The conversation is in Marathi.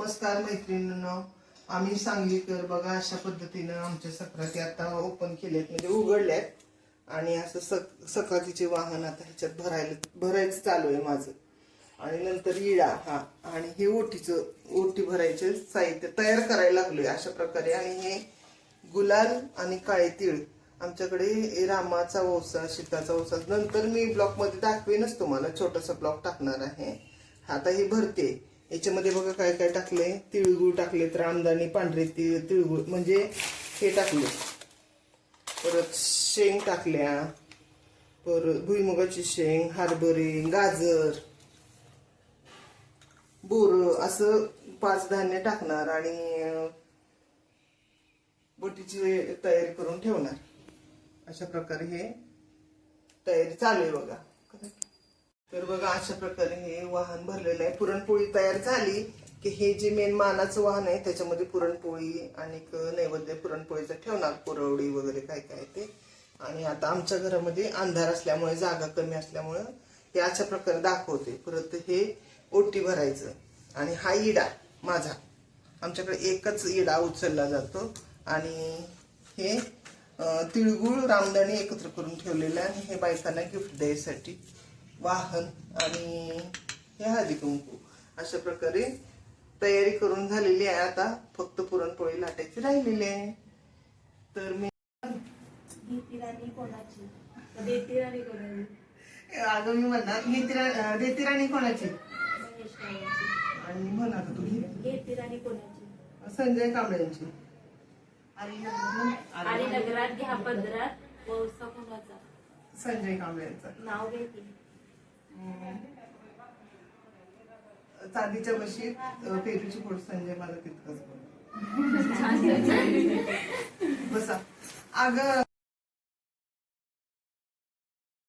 नमस्कार मैत्रिणींनो, आम्ही सांगलीकर बघा अशा पद्धतीनं आमच्या सक्राती आता ओपन केल्यात म्हणजे उघडल्यात आणि असं सक्रातीचे वाहन आता ह्याच्यात भरायचं चालू आहे माझं. आणि नंतर इळा हा आणि हे ओटी भरायचे साहित्य तयार करायला लागलोय अशा प्रकारे. आणि हे गुलाल आणि काळे तीळ आमच्याकडे रामाचा ओसा, सीताचा ओसा नंतर मी ब्लॉक मध्ये दाखवेनच तुम्हाला, छोटासा ब्लॉक टाकणार आहे. आता हे भरते. याच्यामध्ये बघा काय काय टाकले, तिळगुळ टाकलेत, रामदाणी, पांढरे तिळगुळ म्हणजे हे टाकले, परत शेंग टाकल्या, परत भुईमुगाची शेंग, हरभरे, गाजर, बोर असं 5 धान्य टाकणार आणि बोटीची तयारी करून ठेवणार. अशा प्रकारे हे तयारी चालू आहे बघा. तर बघा अशा प्रकारे हे वाहन भरलेलं आहे. पुरणपोळी तयार झाली की हे जे मेन मानाचं वाहन आहे त्याच्यामध्ये पुरणपोळी आणि नैवेद्य पुरणपोळीचं ठेवणार, कुरवडी वगैरे काय काय ते. आणि आता आमच्या घरामध्ये अंधार असल्यामुळे, जागा कमी असल्यामुळे हे अशा प्रकारे दाखवते. परत हे ओटी भरायचं. आणि हा इडा माझा, आमच्याकडे एकच इडा उचलला जातो. आणि हे तिळगुळ, रामदाणी एकत्र करून ठेवलेलं आहे. आणि हे बायकांना गिफ्ट द्यायसाठी वाहन आणि हे हळदी कुंकू अशा प्रकारे तयारी करून झालेली आहे. आता फक्त पुरणपोळी लाटायची राहिलेली आहे. तर मी अगं मी म्हणणार देतीराणी कोणाची आणि म्हणा तुम्ही संजय कांबळेंची. संजय कांबळेंचा नाव घेते. चांदीच्या बशीत पेरूची फोड संजय माझा तितकाच बसा. अगं